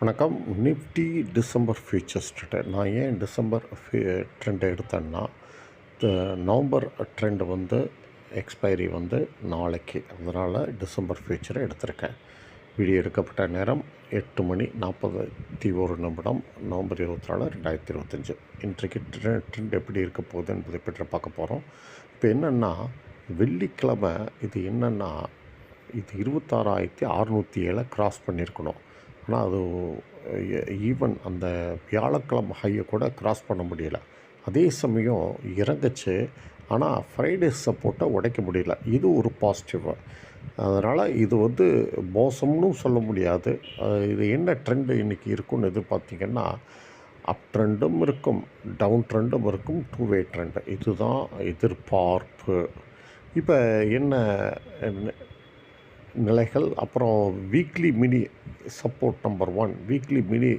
வணக்கம். Nifty December futures trend. நான் ஏன் டிசம்பர் ட்ரெண்டை எடுத்தேன்னா, நவம்பர் ட்ரெண்ட் எக்ஸ்பைரி நாளைக்கு. அதனால் டிசம்பர் ஃபியூச்சரை எடுத்திருக்கேன். வீடியோ எடுக்கப்பட்ட நேரம் 8 மணி 41 நிமிடம், நவம்பர் 24, 2025. இன்றைக்கு ட்ரெண்ட் எப்படி இருக்க போகுது என்பதை பற்றி பார்க்க போகிறோம். இப்போ என்னென்னா, வெள்ளிக்கிழமை இது 26,607 கிராஸ் பண்ணியிருக்கணும். ஆனால் அது ஈவன் அந்த வியாழக்கிழமை ஹையை கூட கிராஸ் பண்ண முடியல. அதே சமயம் இறங்குச்சு, ஆனால் ஃப்ரைடே சப்போர்ட்டை உடைக்க முடியல. இது ஒரு பாசிட்டிவ். அதனால் இது மோசம்னு சொல்ல முடியாது. இது என்ன ட்ரெண்டு இன்றைக்கி இருக்குன்னு எதிர்பார்த்திங்கன்னா, அப் ட்ரெண்டும் இருக்கும், டவுன் ட்ரெண்டும் இருக்கும், டூ வே ட்ரெண்டு. இதுதான் எதிர்பார்ப்பு. இப்போ என்ன நிலைகள், அப்புறம் weekly mini support number 1, weekly mini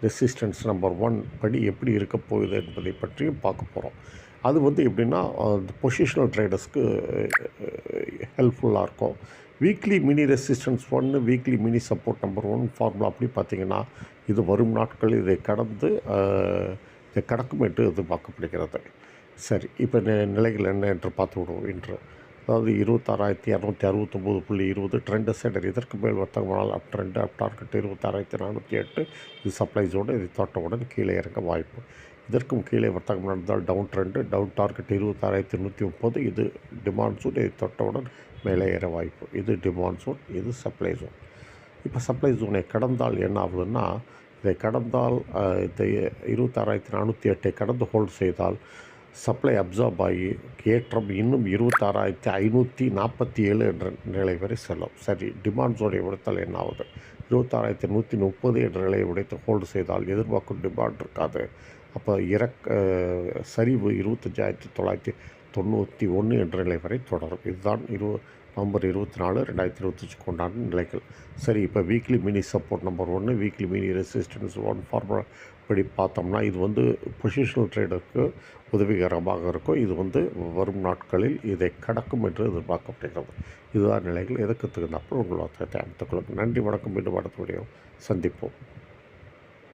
resistance number 1 படி எப்படி இருக்க போகுது என்பதை பற்றியும் பார்க்க போகிறோம். அது எப்படின்னா, பொசிஷனல் ட்ரேடர்ஸ்க்கு ஹெல்ப்ஃபுல்லாக இருக்கும். Weekly mini resistance 1, weekly mini support number 1 formula அப்படி பார்த்திங்கன்னா, இது வரும் நாட்கள் இதை கடக்கும் என்று எதிர்பார்க்கப்படுகிறது. சரி, இப்போ நிலைகள் என்ன என்று பார்த்து விடுவோம். இன்று அதாவது 26,269.20 ட்ரெண்ட் சென்டர். இதற்கு மேல் வர்த்தகமானால் அப் ட்ரெண்டு, அப் டார்கெட் 26,408. இது சப்ளை ஜோடு. இதை தொட்டவுடன் கீழே இறங்க வாய்ப்பு. இதற்கும் கீழே வர்த்தகம் நடந்தால் டவுன் ட்ரெண்டு, டவுன் டார்கெட் 26,130. இது டிமாண்ட் ஜோன். இதை தொட்டவுடன் மேலே ஏற வாய்ப்பு. இது டிமாண்ட் ஜோன், இது சப்ளை ஜோன். இப்போ சப்ளை ஜோனை கடந்தால் என்ன ஆகுதுன்னா, இதை கடந்தால் இந்த 26,408 கடந்து ஹோல்ட் செய்தால் சப்ளை அப்சார்ப் ஆகி ஏற்றம் இன்னும் 26,547 என்ற நிலை வரை செல்லும். சரி, டிமாண்ட் ஜோனை உடைத்தால் என்ன ஆகுது? 26,130 என்ற நிலையை உடைத்து ஹோல்டு செய்தால் எதிர்பார்க்கும் டிமாண்ட் இருக்காது. அப்போ சரிவு 25,991 என்ற நிலை வரை தொடரும். இதுதான் நவம்பர் 24, 2025 கொண்டான நிலைகள். சரி, இப்போ weekly mini support number 1, weekly mini resistance 1 formula படி பார்த்தோம்னா, இது பொசிஷனல் ட்ரேடருக்கு உதவிகரமாக இருக்கும். இது வரும் நாட்களில் இதை கடக்கும் என்று எதிர்பார்க்கப்படுகிறது. இதுதான் நிலைகள். எதுக்கு தகுந்தாப்புல உங்கள் வார்த்தையை அமைத்துக் கொள்ளுங்கள். நன்றி, வணக்கம். மீண்டும் அடுத்த வீடியோ சந்திப்போம்.